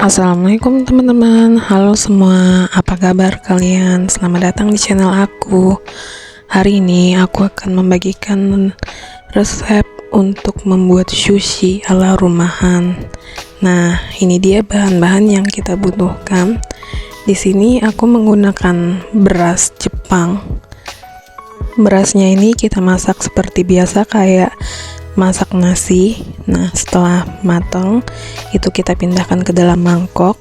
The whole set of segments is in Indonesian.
Assalamualaikum teman-teman, halo semua, apa kabar kalian? Selamat datang di channel aku. Hari ini aku akan membagikan resep untuk membuat sushi ala rumahan. Nah, ini dia bahan-bahan yang kita butuhkan. Di sini aku menggunakan beras Jepang. Berasnya ini kita masak seperti biasa kayak masak nasi. Nah, setelah matang itu kita pindahkan ke dalam mangkok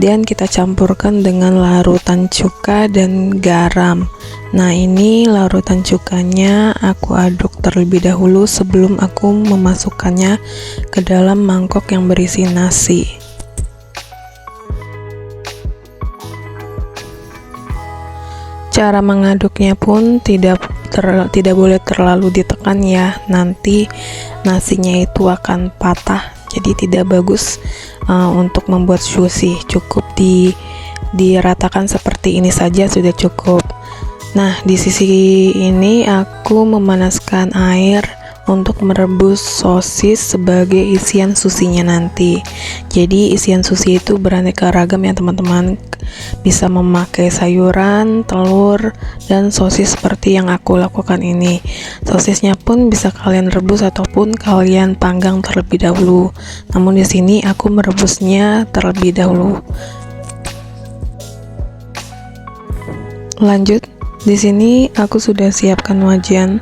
dan kita campurkan dengan larutan cuka dan garam. Nah, ini larutan cukanya aku aduk terlebih dahulu sebelum aku memasukkannya ke dalam mangkok yang berisi nasi. Cara mengaduknya pun tidak boleh terlalu ditekan ya, nanti nasinya itu akan patah, jadi tidak bagus untuk membuat sushi. Cukup diratakan seperti ini saja sudah cukup. Nah, di sisi ini aku memanaskan air untuk merebus sosis sebagai isian susinya nanti. Jadi isian sushi itu beraneka ragam ya teman-teman, bisa memakai sayuran, telur, dan sosis seperti yang aku lakukan ini. Sosisnya pun bisa kalian rebus ataupun kalian panggang terlebih dahulu. Namun di sini aku merebusnya terlebih dahulu. Lanjut. Di sini aku sudah siapkan wajan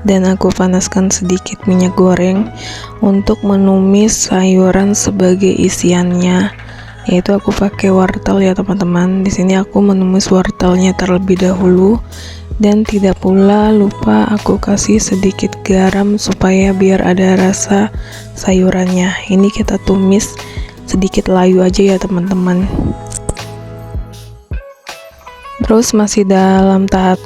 dan aku panaskan sedikit minyak goreng untuk menumis sayuran sebagai isiannya. Yaitu aku pakai wortel ya teman-teman. Di sini aku menumis wortelnya terlebih dahulu dan tidak pula lupa aku kasih sedikit garam supaya biar ada rasa sayurannya. Ini kita tumis sedikit layu aja ya teman-teman. Terus masih dalam tahap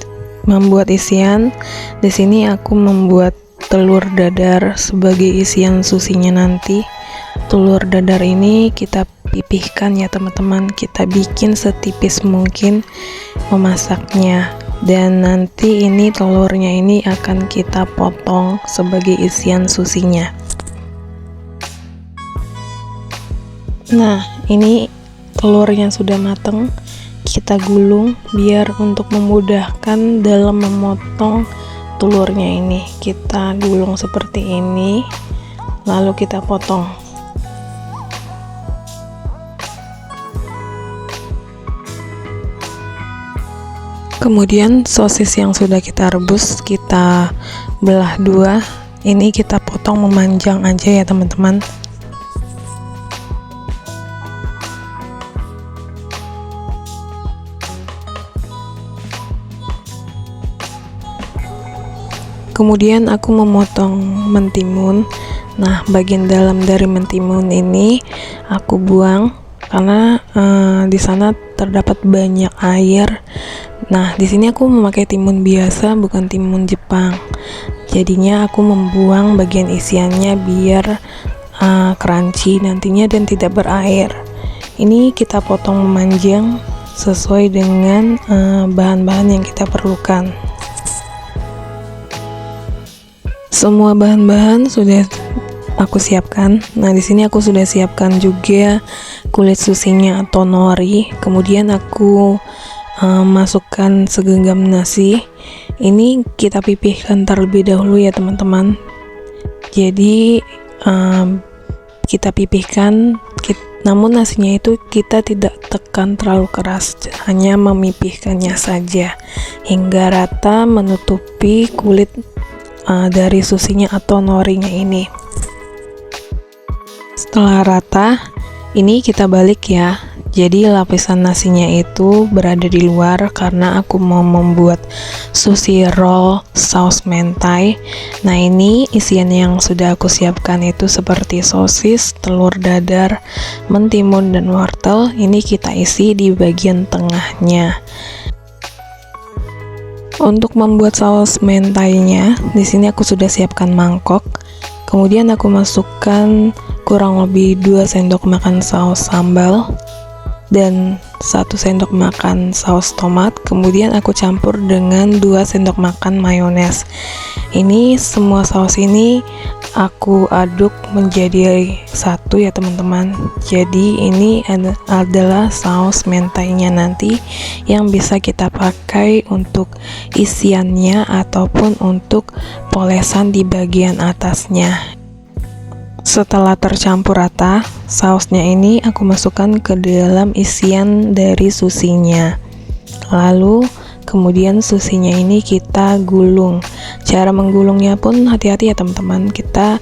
membuat isian. Di sini aku membuat telur dadar sebagai isian susinya nanti. Telur dadar ini kita pipihkan ya teman-teman. Kita bikin setipis mungkin memasaknya. Dan nanti ini telurnya ini akan kita potong sebagai isian susinya. Nah, ini telurnya sudah matang. Kita gulung biar untuk memudahkan dalam memotong telurnya ini. Kita gulung seperti ini, lalu kita potong. Kemudian sosis yang sudah kita rebus kita belah dua. Ini kita potong memanjang aja ya teman-teman. Kemudian aku memotong mentimun. Nah, bagian dalam dari mentimun ini aku buang karena di sana terdapat banyak air. Nah, di sini aku memakai timun biasa, bukan timun Jepang. Jadinya aku membuang bagian isiannya biar crunchy nantinya dan tidak berair. Ini kita potong memanjang sesuai dengan bahan-bahan yang kita perlukan. Semua bahan-bahan sudah aku siapkan. Nah, di sini aku sudah siapkan juga kulit susinya atau nori. Kemudian aku masukkan segenggam nasi. Ini kita pipihkan terlebih dahulu ya teman-teman. Jadi kita pipihkan, namun nasinya itu kita tidak tekan terlalu keras, hanya memipihkannya saja hingga rata menutupi kulit dari susinya atau norinya ini. Setelah rata, ini kita balik ya. Jadi lapisan nasinya itu berada di luar karena aku mau membuat sushi roll saus mentai. Nah, ini isian yang sudah aku siapkan itu seperti sosis, telur dadar, mentimun, dan wortel. Ini kita isi di bagian tengahnya. Untuk membuat saus mentainya, di sini aku sudah siapkan mangkok. Kemudian aku masukkan kurang lebih 2 sendok makan saus sambal. dan 1 sendok makan saus tomat, kemudian aku campur dengan 2 sendok makan mayones. Ini semua saus ini aku aduk menjadi satu ya teman-teman. Jadi ini adalah saus mentainya nanti yang bisa kita pakai untuk isiannya ataupun untuk polesan di bagian atasnya. Setelah tercampur rata, sausnya ini aku masukkan ke dalam isian dari susinya. Lalu kemudian susinya ini kita gulung. Cara menggulungnya pun hati-hati ya teman-teman. Kita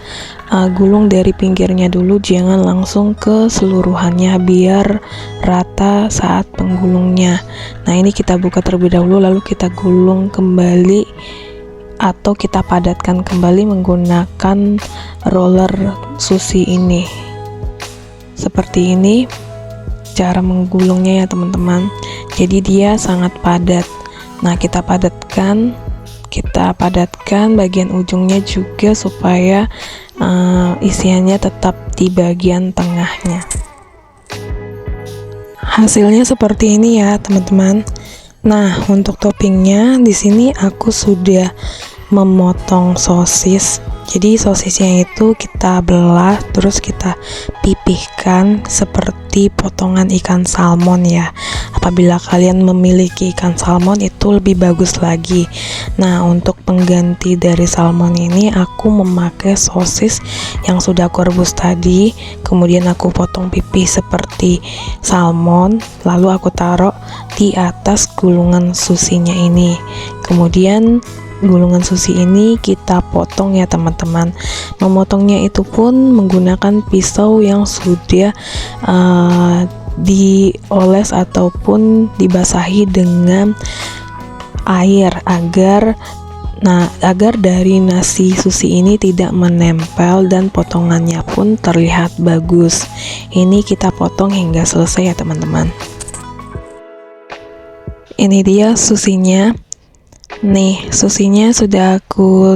gulung dari pinggirnya dulu, jangan langsung ke seluruhannya biar rata saat penggulungnya. Nah, ini kita buka terlebih dahulu, lalu kita gulung kembali atau kita padatkan kembali menggunakan roller sushi ini. Seperti ini cara menggulungnya ya teman-teman. Jadi dia sangat padat. Nah, kita padatkan bagian ujungnya juga supaya isiannya tetap di bagian tengahnya. Hasilnya seperti ini ya teman-teman. Nah, untuk toppingnya di sini aku sudah memotong sosis. Jadi sosisnya itu kita belah terus kita pipihkan seperti potongan ikan salmon ya. Apabila kalian memiliki ikan salmon itu lebih bagus lagi. Nah, untuk pengganti dari salmon ini aku memakai sosis yang sudah aku rebus tadi, kemudian aku potong pipih seperti salmon, lalu aku taruh di atas gulungan susinya ini. Kemudian gulungan sushi ini kita potong ya teman-teman. Memotongnya itu pun menggunakan pisau yang sudah dioles ataupun dibasahi dengan air agar dari nasi sushi ini tidak menempel dan potongannya pun terlihat bagus. Ini kita potong hingga selesai ya teman-teman. Ini dia susinya. Nih, susinya sudah aku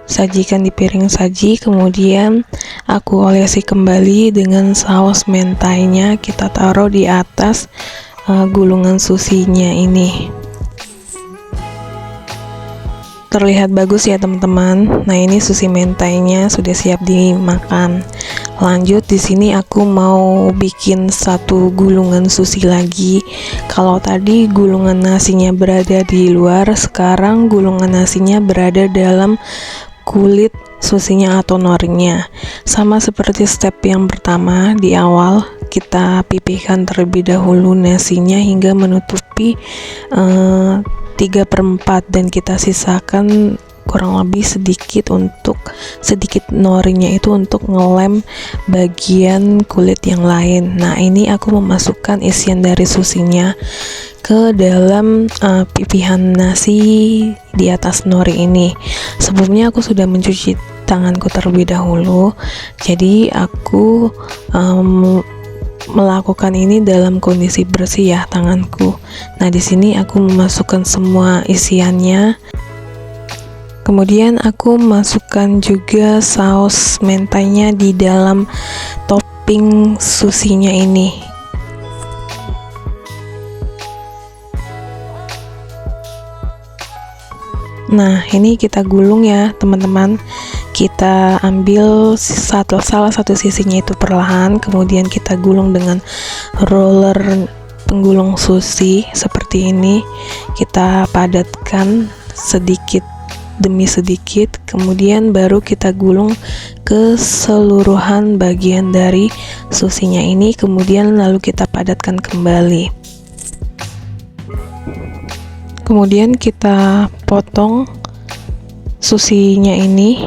sajikan di piring saji, kemudian aku olesi kembali dengan saus mentainya, kita taruh di atas gulungan susinya ini. Terlihat bagus ya teman-teman. Nah, ini sushi mentainya sudah siap dimakan. Lanjut, di sini aku mau bikin 1 gulungan sushi lagi. Kalau tadi gulungan nasinya berada di luar, sekarang gulungan nasinya berada dalam kulit susinya atau norinya. Sama seperti step yang pertama, di awal kita pipihkan terlebih dahulu nasinya hingga menutupi 3/4 dan kita sisakan kurang lebih sedikit norinya itu untuk ngelem bagian kulit yang lain. Nah, ini aku memasukkan isian dari susinya ke dalam pipihan nasi di atas nori ini. Sebelumnya aku sudah mencuci tanganku terlebih dahulu, jadi aku melakukan ini dalam kondisi bersih ya tanganku. Nah, di sini aku memasukkan semua isiannya. Kemudian aku masukkan juga saus mentainya di dalam topping susinya ini. Nah, ini kita gulung ya teman-teman. Kita ambil salah satu sisinya itu perlahan, kemudian kita gulung dengan roller penggulung sushi seperti ini. Kita padatkan sedikit demi sedikit, kemudian baru kita gulung keseluruhan bagian dari susinya ini, kemudian lalu kita padatkan kembali. Kemudian kita potong susinya ini.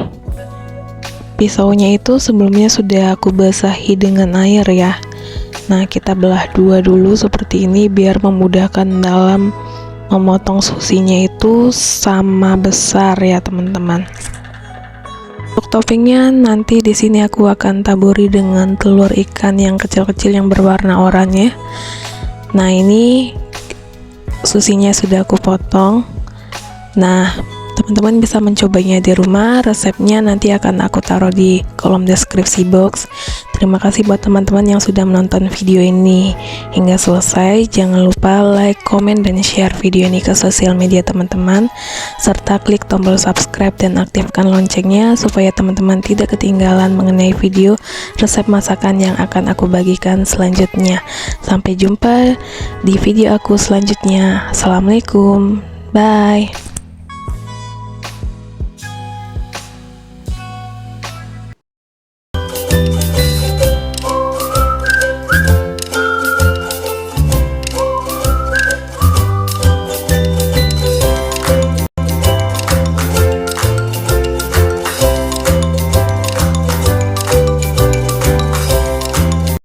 Pisaunya itu sebelumnya sudah aku basahi dengan air ya. Nah, kita belah 2 dulu seperti ini biar memudahkan dalam memotong susinya itu sama besar ya teman-teman. Untuk toppingnya nanti di sini aku akan taburi dengan telur ikan yang kecil-kecil yang berwarna oranye. Nah, ini susinya sudah aku potong. Nah, Teman-teman bisa mencobanya di rumah. Resepnya nanti akan aku taruh di kolom deskripsi box. Terima kasih buat teman-teman yang sudah menonton video ini hingga selesai. Jangan lupa like, komen, dan share video ini ke sosial media teman-teman, serta klik tombol subscribe dan aktifkan loncengnya supaya teman-teman tidak ketinggalan mengenai video resep masakan yang akan aku bagikan selanjutnya. Sampai jumpa di video aku selanjutnya. Assalamualaikum, bye.